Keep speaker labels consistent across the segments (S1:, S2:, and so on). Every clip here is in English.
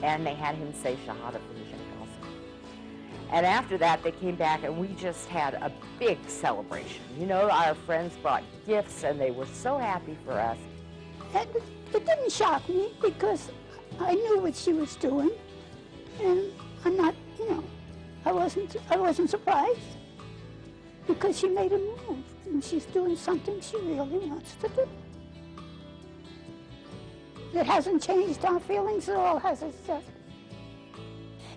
S1: and they had him say Shahada for the Council. And after that, they came back, and we just had a big celebration. You know, our friends brought gifts, and they were so happy for us.
S2: It didn't shock me because I knew what she was doing, and I'm not, you know, I wasn't surprised because she made a move, and she's doing something she really wants to do. It hasn't changed our feelings at all, has it, Steffi?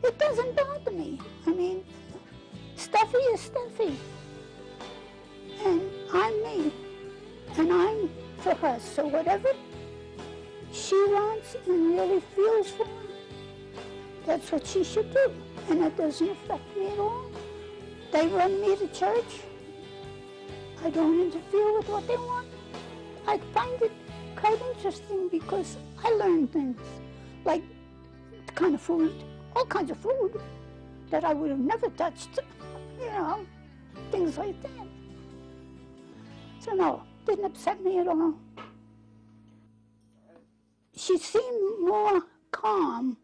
S2: It doesn't bother me. I mean, Steffi is Steffi, and I'm me, and I'm for her. So whatever she wants and really feels for, that's what she should do, and it doesn't affect me at all. They run me to church. I don't interfere with what they want. I find it quite interesting because I learn things, like the kind of food, all kinds of food that I would have never touched, you know, things like that. So no, didn't upset me at all. She seemed more calm,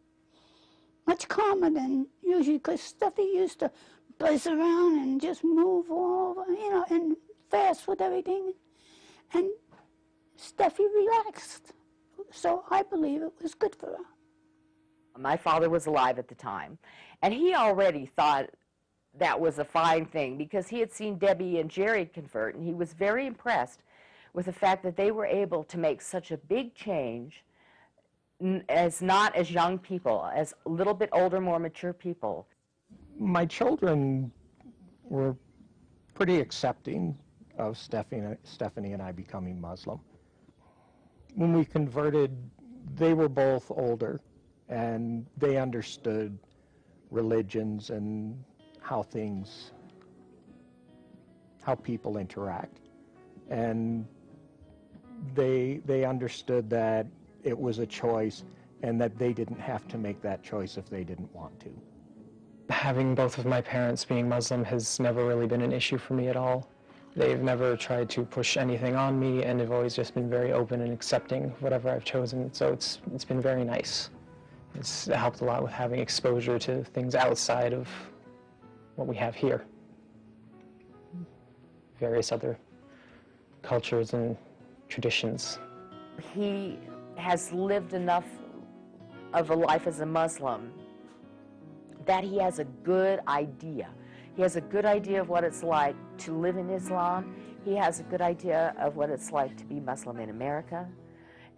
S2: much calmer than usually, because Steffi used to buzz around and just move all over, you know, and fast with everything. And Steffi relaxed. So I believe it was good for her.
S1: My father was alive at the time, and he already thought that was a fine thing because he had seen Debbie and Jerry convert, and he was very impressed with the fact that they were able to make such a big change not as young people, as a little bit older, more mature people.
S3: My children were pretty accepting of Stephanie and I becoming Muslim. When we converted, they were both older, and they understood religions and how people interact. And they understood that it was a choice and that they didn't have to make that choice if they didn't want to.
S4: Having both of my parents being Muslim has never really been an issue for me at all. They've never tried to push anything on me, and have always just been very open and accepting of whatever I've chosen. So it's been very nice. It's helped a lot with having exposure to things outside of what we have here. Various other cultures and traditions.
S1: He has lived enough of a life as a Muslim that he has a good idea. He has a good idea of what it's like to live in Islam. He has a good idea of what it's like to be Muslim in America.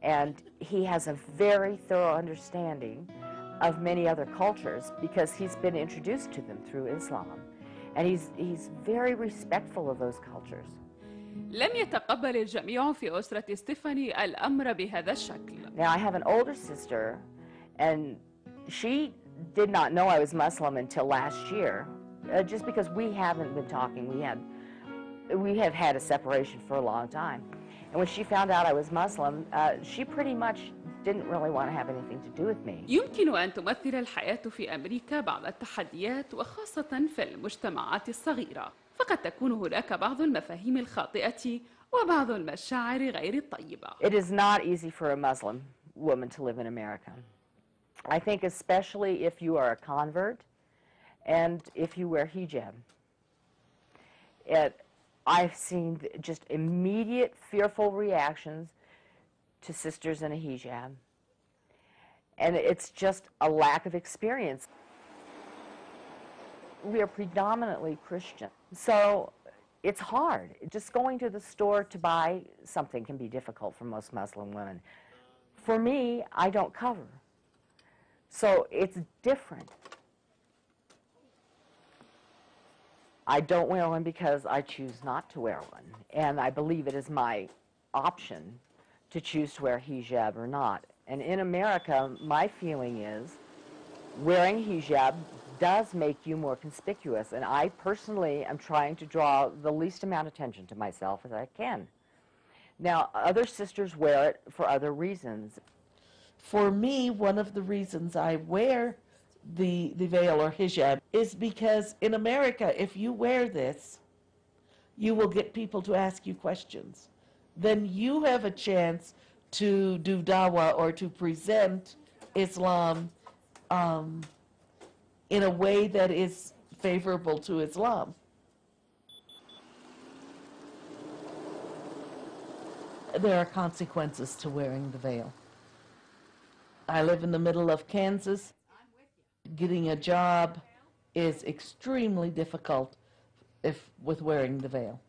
S1: And he has a very thorough understanding of many other cultures because he's been introduced to them through Islam. And he's very respectful of those cultures.
S5: لم يتقبل الجميع في أسرة ستيفاني الأمر بهذا الشكل.
S1: Now I have an older sister, and she did not know I was Muslim until last year, just because we haven't been talking. We have had a separation for a long time. And when she found out I was Muslim, she pretty much didn't really want to have anything to do with me.
S5: يمكن أن تمثل الحياة في أمريكا بعض التحديات، وخاصة في المجتمعات الصغيرة، فقد تكون هناك بعض المفاهيم الخاطئة وبعض المشاعر غير الطيبة.
S1: It is not easy for a Muslim woman to live in America. I think especially if you are a convert and if you wear hijab. I've seen just immediate fearful reactions to sisters in a hijab. And it's just a lack of experience. We are predominantly Christian, so it's hard. Just going to the store to buy something can be difficult for most Muslim women. For me, I don't cover. So it's different. I don't wear one because I choose not to wear one. And I believe it is my option to choose to wear hijab or not. And in America, my feeling is wearing hijab does make you more conspicuous. And I personally am trying to draw the least amount of attention to myself as I can. Now, other sisters wear it for other reasons.
S6: For me, one of the reasons I wear the veil or hijab is because in America, if you wear this, you will get people to ask you questions. Then you have a chance to do dawah or to present Islam in a way that is favorable to Islam. There are consequences to wearing the veil. I live in the middle of Kansas. Getting a job is extremely difficult with wearing the veil.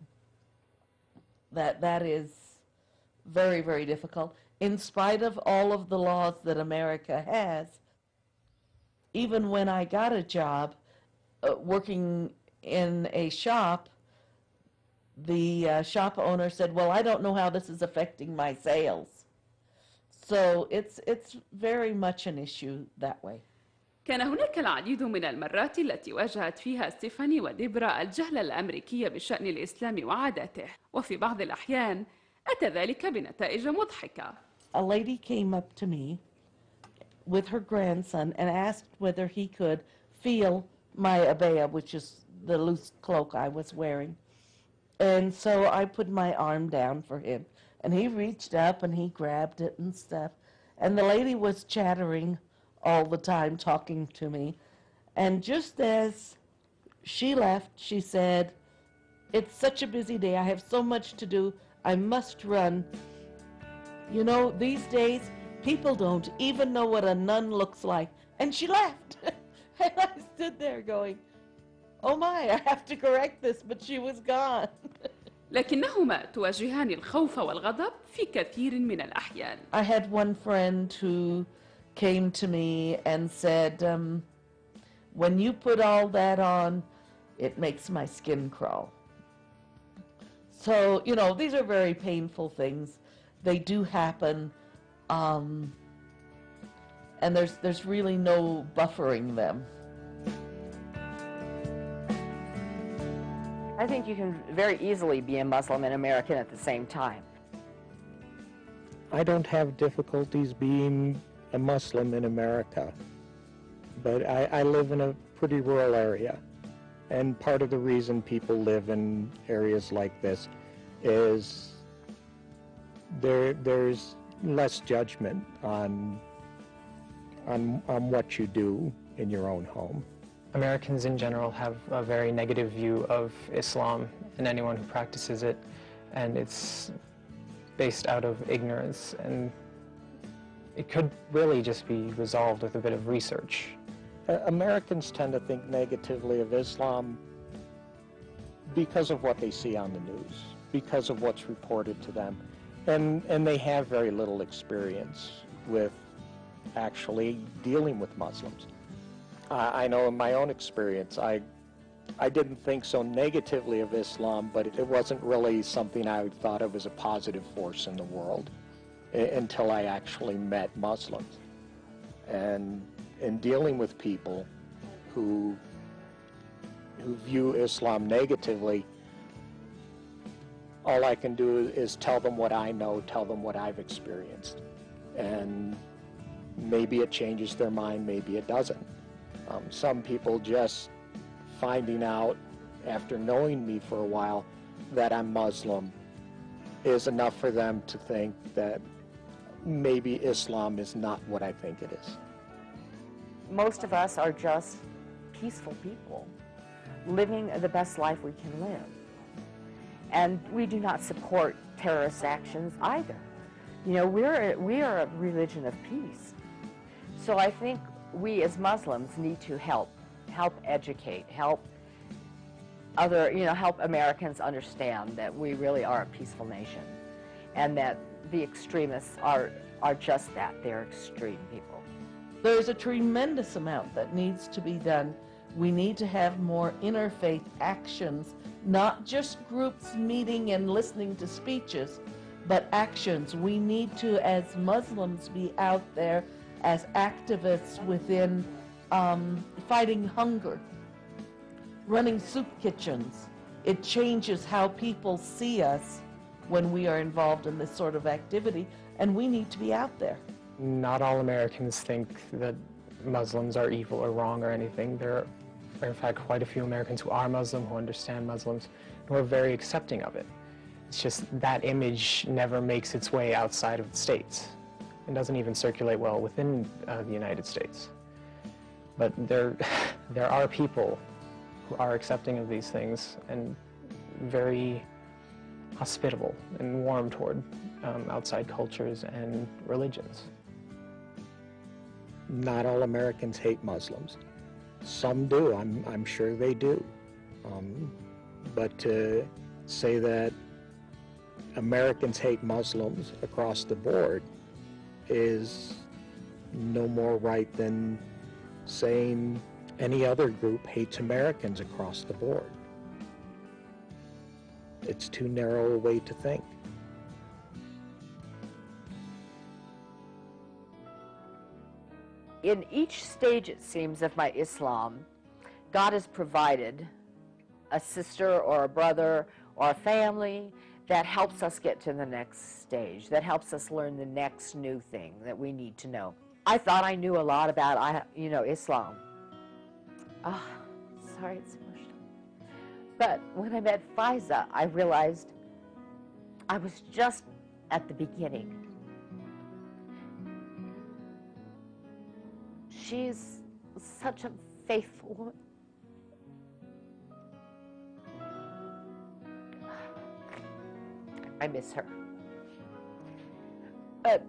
S6: That is very, very difficult. In spite of all of the laws that America has, even when I got a job working in a shop, the shop owner said, well, I don't know how this is affecting my sales. So it's very much an issue that way.
S5: كان هناك العديد من المرات التي واجهت فيها ستيفاني وديبرا الجهل الأمريكي بشأن الإسلام وعاداته، وفي بعض الأحيان أتى ذلك بنتائج مضحكة.
S6: A lady came up to me with her grandson and asked whether he could feel my abaya, which is the loose cloak I was wearing. And so I put my arm down for him, and he reached up and he grabbed it and stuff. And the lady was chattering all the time, talking to me. And just as she left, she said, it's such a busy day. I have so much to do. I must run. You know, these days, people don't even know what a nun looks like. And she left. And I stood there going, oh my, I have to correct this, but she was gone.
S5: لكنهما تواجهان الخوف والغضب في كثير من الأحيان.
S6: I had one friend who came to me and said, when you put all that on, it makes my skin crawl. So, you know, these are very painful things. They do happen, and there's really no buffering them.
S1: I think you can very easily be a Muslim and American at the same time.
S3: I don't have difficulties being a Muslim in America, but I live in a pretty rural area, and part of the reason people live in areas like this is there's less judgment on what you do in your own home.
S4: Americans in general have a very negative view of Islam and anyone who practices it, and it's based out of ignorance, and it could really just be resolved with a bit of research.
S3: Americans tend to think negatively of Islam because of what they see on the news, because of what's reported to them, and they have very little experience with actually dealing with Muslims. I know in my own experience, I didn't think so negatively of Islam, but it wasn't really something I thought of as a positive force in the world until I actually met Muslims. And in dealing with people who view Islam negatively, all I can do is tell them what I know, tell them what I've experienced. And maybe it changes their mind, maybe it doesn't. Some people just finding out after knowing me for a while that I'm Muslim is enough for them to think that maybe Islam is not what I think it is.
S1: Most of us are just peaceful people living the best life we can live. And we do not support terrorist actions either. You know, we are a religion of peace. So I think we as Muslims need to help educate, help Americans understand that we really are a peaceful nation, and that the extremists are just that, they're extreme people.
S6: There's a tremendous amount that needs to be done. We need to have more interfaith actions, not just groups meeting and listening to speeches, but actions. We need to, as Muslims, be out there as activists within fighting hunger, running soup kitchens. It changes how people see us when we are involved in this sort of activity, and we need to be out there.
S4: Not all Americans think that Muslims are evil or wrong or anything. There are, in fact, quite a few Americans who are Muslim, who understand Muslims, who are very accepting of it. It's just that image never makes its way outside of the States. It doesn't even circulate well within the United States. But there are people who are accepting of these things and very hospitable and warm toward outside cultures and religions.
S3: Not all Americans hate Muslims. Some do, I'm sure they do. But to say that Americans hate Muslims across the board is no more right than saying any other group hates Americans across the board. It's too narrow a way to think.
S1: In each stage, it seems, of my Islam, God has provided a sister or a brother or a family that helps us get to the next stage, that helps us learn the next new thing that we need to know. I thought I knew a lot about, Islam. Oh, sorry, it's emotional. But when I met Faiza, I realized I was just at the beginning. She's such a faithful woman. I miss her. But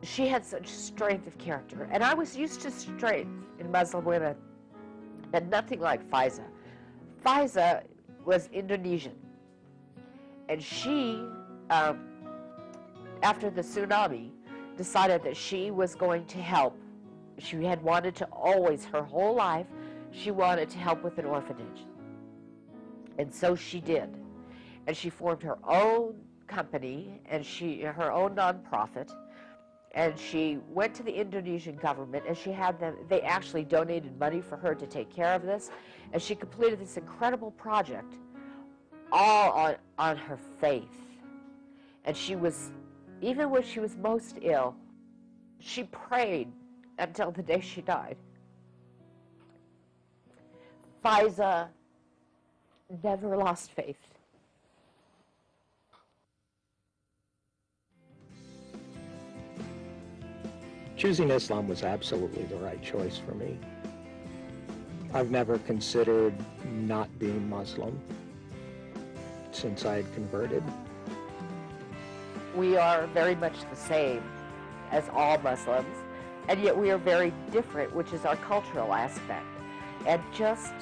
S1: she had such strength of character. And I was used to strength in Muslim women, but nothing like Faiza. Faiza was Indonesian. And she, after the tsunami, decided that she was going to help. She had wanted to always, her whole life, she wanted to help with an orphanage. And so she did. And she formed her own company and her own nonprofit. And she went to the Indonesian government and she had them, they actually donated money for her to take care of this. And she completed this incredible project all on her faith. And she was, even when she was most ill, she prayed until the day she died. Faiza never lost faith.
S3: Choosing Islam was absolutely the right choice for me. I've never considered not being Muslim since I had converted.
S1: We are very much the same as all Muslims, and yet we are very different, which is our cultural aspect. And just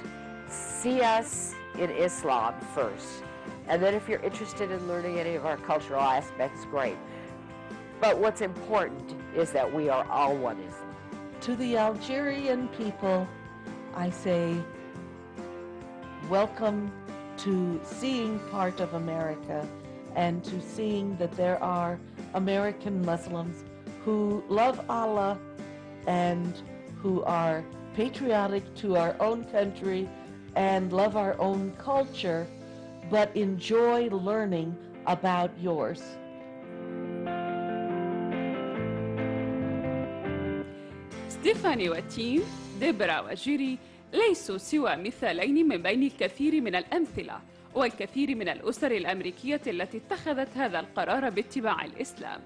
S1: see us in Islam first. And then if you're interested in learning any of our cultural aspects, great. But what's important is that we are all one Islam.
S6: To the Algerian people, I say, welcome to seeing part of America and to seeing that there are American Muslims who love Allah and who are patriotic to our own country and love our own culture, but enjoy learning about yours.
S5: ستيفاني وتيم، ديبرا وجيري ليسوا سوى مثالين من بين الكثير من الأمثلة والكثير من الأسر الأمريكية التي اتخذت هذا القرار باتباع الإسلام.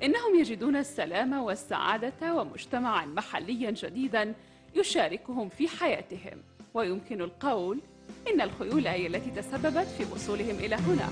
S5: إنهم يجدون السلام والسعادة ومجتمعاً محلياً جديداً يشاركهم في حياتهم، ويمكن القول إن الخيول هي التي تسببت في وصولهم إلى هنا.